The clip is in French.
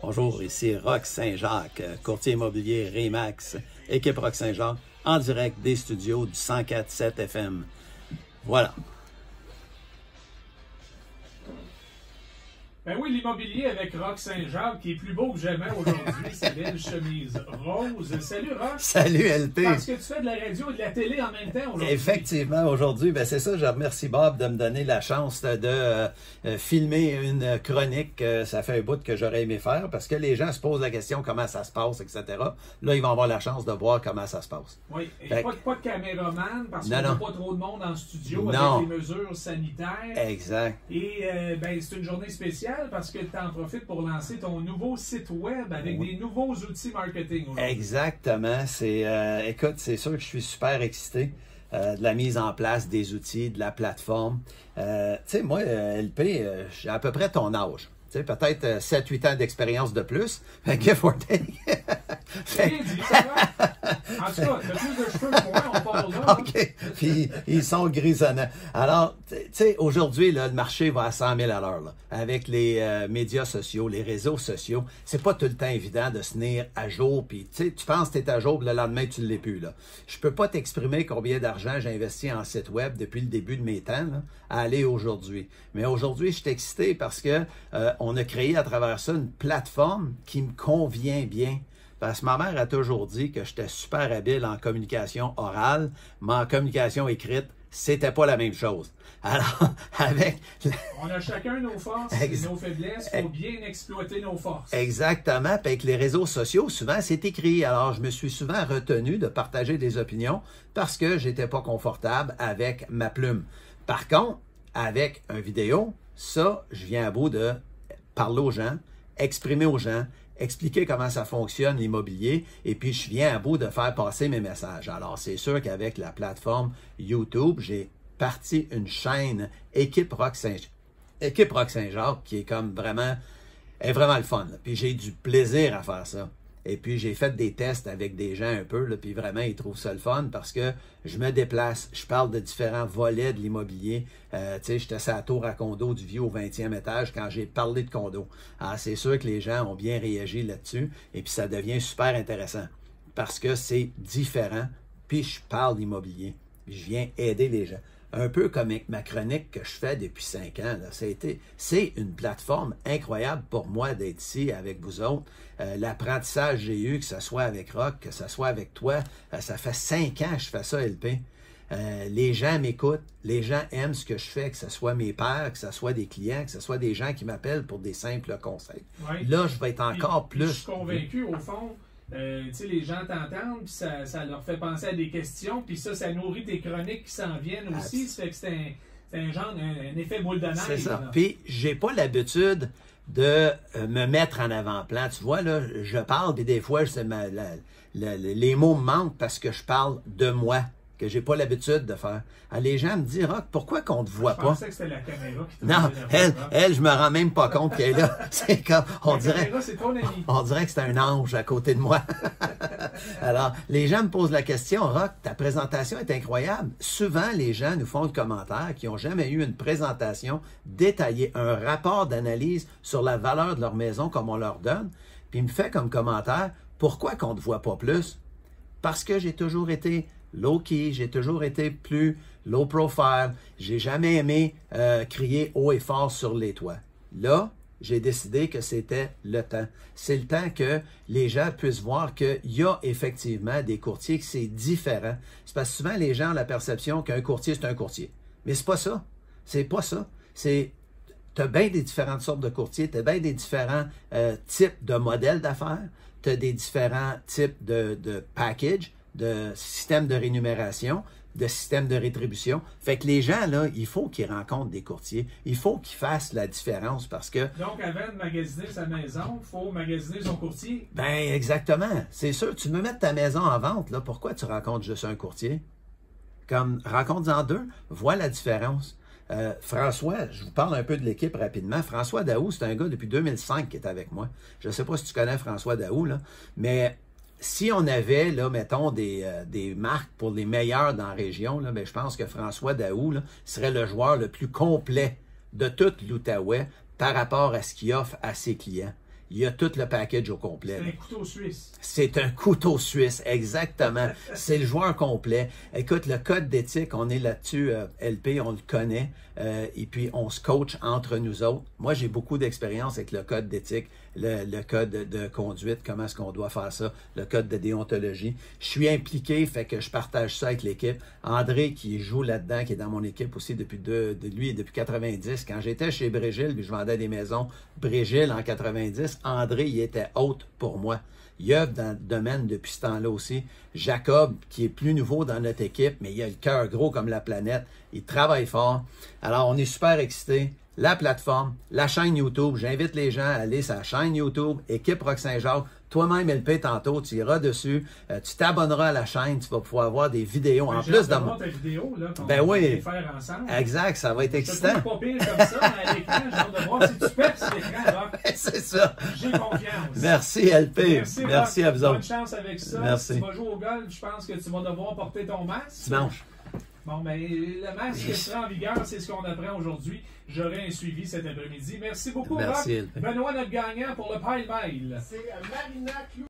Bonjour, ici Roch Saint-Jacques, courtier immobilier Remax, équipe Roch Saint-Jacques, en direct des studios du 104.7 FM. Voilà. Ben oui, l'immobilier avec Roch Saint-Jacques, qui est plus beau que jamais aujourd'hui, sa belle chemise rose. Salut Roch! Salut LP! Parce que tu fais de la radio et de la télé en même temps aujourd'hui. Effectivement, aujourd'hui, ben c'est ça, je remercie Bob de me donner la chance de filmer une chronique. Ça fait un bout que j'aurais aimé faire parce que les gens se posent la question comment ça se passe, etc. Là, ils vont avoir la chance de voir comment ça se passe. Oui, et pas de caméraman parce qu'on n'a pas trop de monde en studio avec les mesures sanitaires. Exact. Et ben, c'est une journée spéciale parce que tu en profites pour lancer ton nouveau site web avec des nouveaux outils marketing. Exactement. Écoute, c'est sûr que je suis super excité de la mise en place des outils, de la plateforme. Tu sais, moi, LP, j'ai à peu près ton âge. Tu sais, peut-être 7-8 ans d'expérience de plus. Give or take. Bien dit, ça va. En tout cas, t'as plus de cheveux que moi, on parle là. OK. Puis, ils sont grisonnants. Alors, tu sais, aujourd'hui, le marché va à 100 000 à l'heure. Avec les médias sociaux, les réseaux sociaux, c'est pas tout le temps évident de se tenir à jour. Puis, tu sais, tu penses que tu es à jour, puis le lendemain, tu ne l'es plus. Là. Je peux pas t'exprimer combien d'argent j'ai investi en site web depuis le début de mes temps là, à aller aujourd'hui. Mais aujourd'hui, je suis excité parce que on a créé à travers ça une plateforme qui me convient bien. Parce que ma mère a toujours dit que j'étais super habile en communication orale, mais en communication écrite, c'était pas la même chose. Alors, avec... On a chacun nos forces et nos faiblesses. Il faut bien exploiter nos forces. Exactement. Puis avec les réseaux sociaux, souvent, c'est écrit. Alors, je me suis souvent retenu de partager des opinions parce que j'étais pas confortable avec ma plume. Par contre, avec une vidéo, ça, je viens à bout de parler aux gens, exprimer aux gens, expliquer comment ça fonctionne l'immobilier et puis je viens à bout de faire passer mes messages. Alors, c'est sûr qu'avec la plateforme YouTube, j'ai parti une chaîne Équipe Roch Saint-Jacques qui est comme vraiment, est vraiment le fun. Là. Puis j'ai du plaisir à faire ça. Et puis j'ai fait des tests avec des gens un peu, là, puis vraiment ils trouvent ça le fun parce que je me déplace, je parle de différents volets de l'immobilier. Tu sais, j'étais sur la tour à condo du Vieux au 20e étage quand j'ai parlé de condo. Alors c'est sûr que les gens ont bien réagi là-dessus et puis ça devient super intéressant parce que c'est différent, puis je parle d'immobilier, puis je viens aider les gens. Un peu comme avec ma chronique que je fais depuis 5 ans. C'est une plateforme incroyable pour moi d'être ici avec vous autres. L'apprentissage que j'ai eu, que ce soit avec Roch, que ce soit avec toi, ça fait 5 ans que je fais ça, LP. Les gens m'écoutent, les gens aiment ce que je fais, que ce soit mes pairs, que ce soit des clients, que ce soit des gens qui m'appellent pour des simples conseils. Oui. Là, je vais être encore plus... Je suis convaincu, au fond... tu sais, les gens t'entendent, puis ça leur fait penser à des questions, puis ça nourrit tes chroniques qui s'en viennent aussi. Ça fait que c'est un genre, un effet boule de neige. C'est ça. Puis, j'ai pas l'habitude de me mettre en avant-plan. Tu vois, là, je parle, puis des fois, les mots me manquent parce que je parle de moi, que j'ai pas l'habitude de faire. Alors, les gens me disent, Roch, pourquoi qu'on te voit pas? Je pensais que c'était la caméra qui te Non, elle, je me rends même pas compte qu'elle est là. C'est comme, on dirait que c'est un ange à côté de moi. Alors, les gens me posent la question, Roch, ta présentation est incroyable. Souvent, les gens nous font le commentaire qui n'ont jamais eu une présentation détaillée, un rapport d'analyse sur la valeur de leur maison comme on leur donne. Puis il me fait comme commentaire, pourquoi qu'on ne te voit pas plus? Parce que j'ai toujours été low-key, j'ai toujours été plus low profile, j'ai jamais aimé crier haut et fort sur les toits. Là, j'ai décidé que c'était le temps. C'est le temps que les gens puissent voir qu'il y a effectivement des courtiers, que c'est différent. C'est parce que souvent, les gens ont la perception qu'un courtier, c'est un courtier. Mais c'est pas ça. C'est pas ça. Tu as bien des différentes sortes de courtiers, tu as bien des différents types de modèles d'affaires, tu as des différents types de package, de systèmes de rémunération, de système de rétribution. Fait que les gens, là, il faut qu'ils rencontrent des courtiers. Il faut qu'ils fassent la différence parce que... Donc, avant de magasiner sa maison, il faut magasiner son courtier. Ben, exactement. C'est sûr. Tu veux mettre ta maison en vente, là. Pourquoi tu rencontres juste un courtier? Comme, rencontre-en deux. Vois la différence. François, je vous parle un peu de l'équipe rapidement. François Daou, c'est un gars depuis 2005 qui est avec moi. Je ne sais pas si tu connais François Daou, là, mais... Si on avait, là, mettons, des marques pour les meilleurs dans la région, là, ben, je pense que François Daou là, serait le joueur le plus complet de toute l'Outaouais par rapport à ce qu'il offre à ses clients. il y a tout le package au complet. C'est un couteau suisse. C'est un couteau suisse, exactement. C'est le joueur complet. Écoute, le code d'éthique, on est là-dessus, LP, on le connaît, et puis on se coach entre nous autres. Moi, j'ai beaucoup d'expérience avec le code d'éthique, le code de conduite, comment est-ce qu'on doit faire ça, le code de déontologie. Je suis impliqué, fait que je partage ça avec l'équipe. André, qui joue là-dedans, qui est dans mon équipe aussi depuis 90. Quand j'étais chez Brégil, puis je vendais des maisons Brégil en 90, André, il était hôte pour moi. Il œuvre dans le domaine depuis ce temps-là aussi. Jacob, qui est plus nouveau dans notre équipe, mais il a le cœur gros comme la planète. Il travaille fort. Alors, on est super excités. La plateforme, la chaîne YouTube. J'invite les gens à aller sur la chaîne YouTube, Équipe Rock Saint-Jacques. Toi-même, LP, tantôt, tu iras dessus. Tu t'abonneras à la chaîne. Tu vas pouvoir voir des vidéos. En plus de ta vidéo, là, qu'on ben oui, va faire ensemble. Exact, ça va être excitant. Je te trouve pas pire comme ça à l'écran. J'ai hâte de voir si tu perces l'écran. C'est ça. J'ai confiance. Merci, LP. Merci à vous autres. Bonne chance avec ça. Merci. Si tu vas jouer au golf, je pense que tu vas devoir porter ton masque. Dimanche. Bon, ben, le masque sera en vigueur, c'est ce qu'on apprend aujourd'hui. J'aurai un suivi cet après-midi. Merci beaucoup, Merci, Rock. Benoît, notre gagnant pour le Pile Mile. C'est Marina Clou.